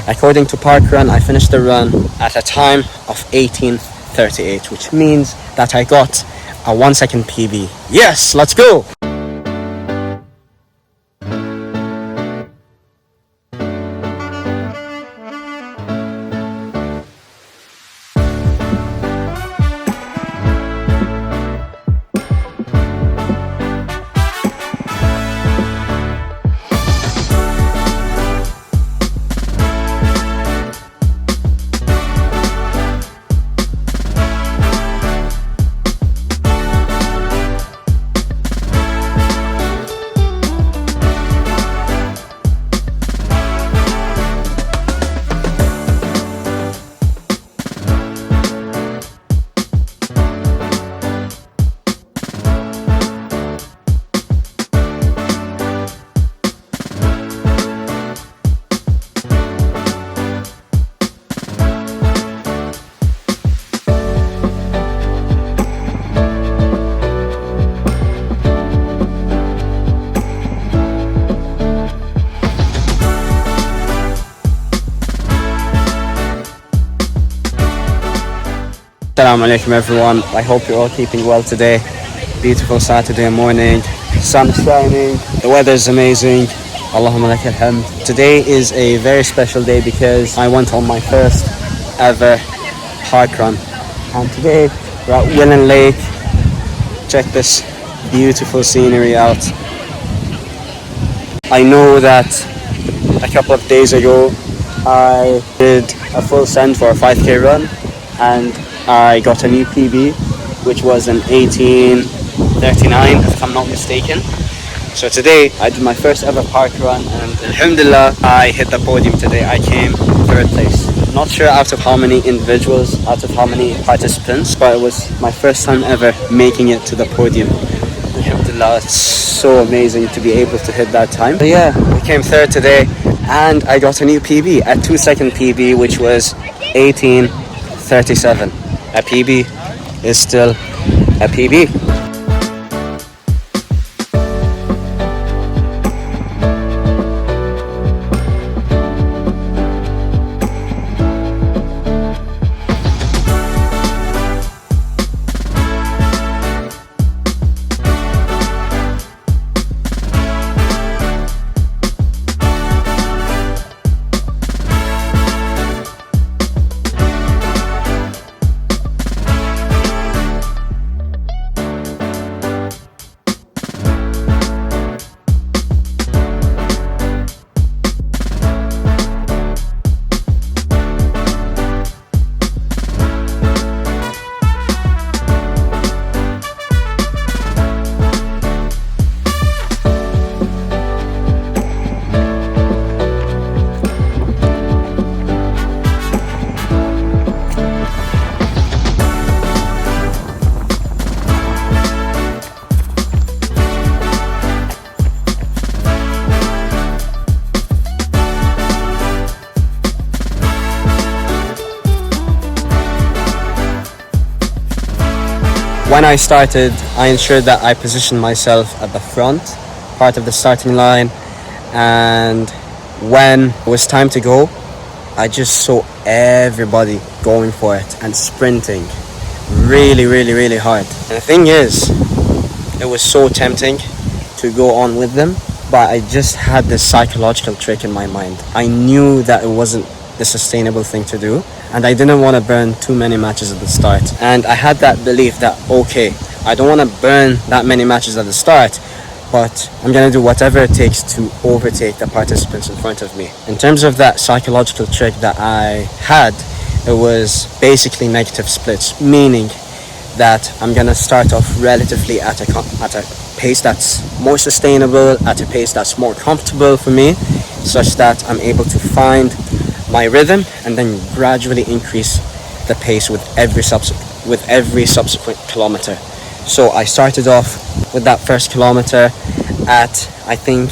According to Parkrun, I finished the run at a time of 18:38, which means that I got a 1 second PB. Yes, let's go! Assalamu alaikum everyone, I hope you're all keeping well today. Beautiful Saturday morning, sun shining, the weather is amazing. Allahumma lakal hamd. Today is a very special day because I went on my first ever parkrun. And today we're at Willen Lake. Check this beautiful scenery out. I know that a couple of days ago I did a full send for a 5k run and I got a new PB, which was an 18:39 if I'm not mistaken. So today I did my first ever park run and alhamdulillah I hit the podium today. I came third place. Not sure out of how many individuals, out of how many participants, but it was my first time ever making it to the podium. Alhamdulillah, it's so amazing to be able to hit that time. But yeah, I came third today and I got a new PB, a 2 second PB, which was 18:37. A PB is still a PB. When I started, I ensured that I positioned myself at the front part of the starting line, and when it was time to go, I just saw everybody going for it and sprinting really hard. And the thing is, it was so tempting to go on with them, but I just had this psychological trick in my mind. I knew that it wasn't the sustainable thing to do, and I didn't want to burn too many matches at the start. And I had that belief that, okay, I don't want to burn that many matches at the start, but I'm going to do whatever it takes to overtake the participants in front of me. In terms of that psychological trick that I had, it was basically negative splits, meaning that I'm going to start off relatively at a pace that's more sustainable, at a pace that's more comfortable for me, such that I'm able to find my rhythm and then gradually increase the pace with every subsequent kilometer. So I started off with that first kilometer at, I think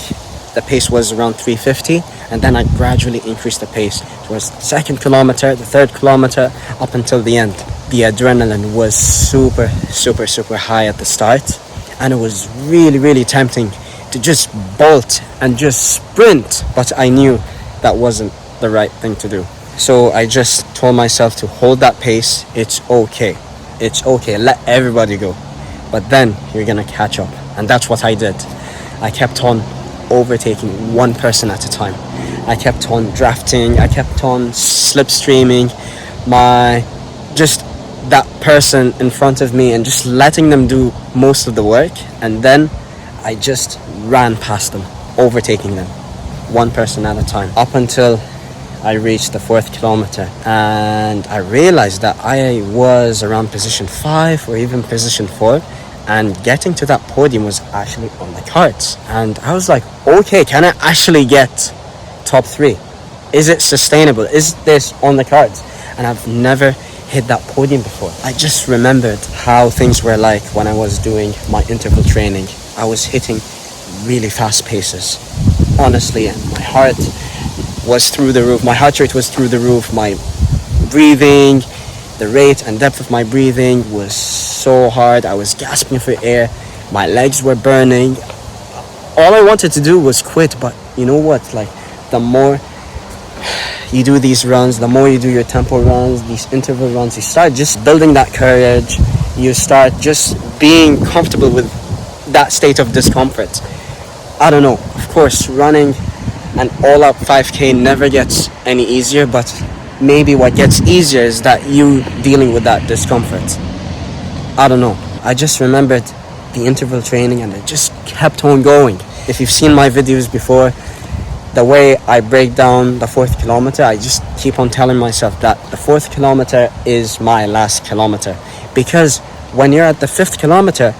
the pace was around 350, and then I gradually increased the pace towards the second kilometer, the third kilometer, up until the end. The adrenaline was super high at the start, and it was really tempting to just bolt and just sprint, but I knew that wasn't the right thing to do. So I just told myself to hold that pace. It's okay. It's okay. Let everybody go. But then you're going to catch up. And that's what I did. I kept on overtaking one person at a time. I kept on drafting. I kept on slipstreaming just that person in front of me and just letting them do most of the work. And then I just ran past them, overtaking them, one person at a time, up until I reached the 4th kilometer. And I realized that I was around position 5 or even position 4. And getting to that podium was actually on the cards. And I was like, okay, can I actually get top 3? Is it sustainable? Is this on the cards? And I've never hit that podium before. I just remembered how things were like when I was doing my interval training. I was hitting really fast paces, honestly, and my heart was through the roof. My heart rate was through the roof. My breathing, the rate and depth of my breathing was so hard. I was gasping for air. My legs were burning. All I wanted to do was quit, but you know what? Like, the more you do these runs, the more you do your tempo runs, these interval runs, you start just building that courage. You start just being comfortable with that state of discomfort. I don't know. Of course, running an all-out 5K never gets any easier, but maybe what gets easier is that you dealing with that discomfort. I don't know. I just remembered the interval training and I just kept on going. If you've seen my videos before, the way I break down the 4th kilometer, I just keep on telling myself that the 4th kilometer is my last kilometer. Because when you're at the 5th kilometer,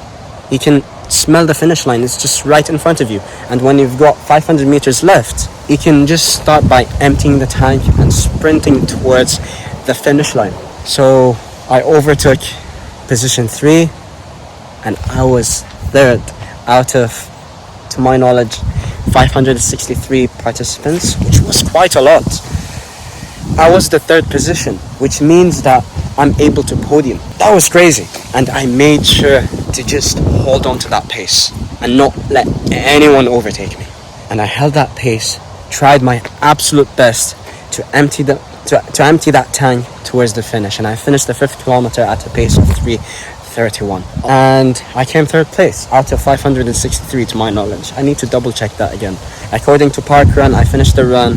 you can smell the finish line. It's just right in front of you. And when you've got 500 meters left, you can just start by emptying the tank and sprinting towards the finish line. So I overtook position 3 and I was 3rd out of, to my knowledge, 563 participants, which was quite a lot. I was the 3rd position, which means that I'm able to podium. That was crazy. And I made sure to just hold on to that pace and not let anyone overtake me. And I held that pace, tried my absolute best to empty that tank towards the finish. And I finished the 5th kilometer at a pace of 3:31. And I came 3rd place out of 563 to my knowledge. I need to double check that again. According to Parkrun, I finished the run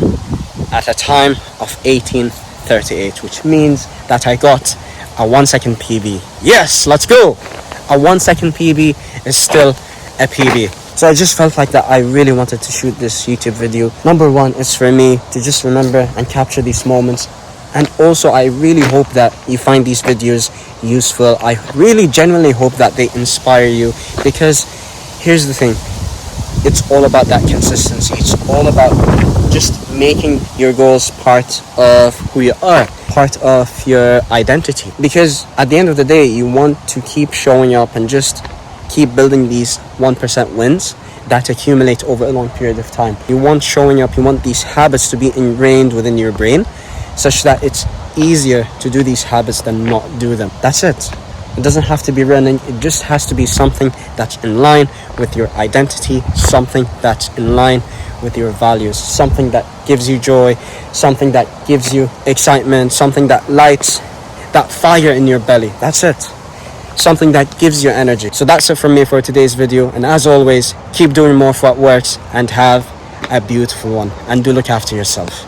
at a time of 18:38, which means that I got a 1 second PB. Yes, let's go! A 1 second PB is still a PB. So I just felt like that I really wanted to shoot this YouTube video. Number one is for me to just remember and capture these moments. And also I really hope that you find these videos useful. I really genuinely hope that they inspire you, because here's the thing. It's all about that consistency. It's all about just making your goals part of who you are, part of your identity. Because at the end of the day, you want to keep showing up and just keep building these 1% wins that accumulate over a long period of time. You want showing up, you want these habits to be ingrained within your brain, such that it's easier to do these habits than not do them. That's it. It doesn't have to be running. It just has to be something that's in line with your identity, something that's in line with your values, something that gives you joy, something that gives you excitement, something that lights that fire in your belly. That's it. Something that gives you energy. So that's it from me for today's video. And as always, keep doing more of what works and have a beautiful one. And do look after yourself.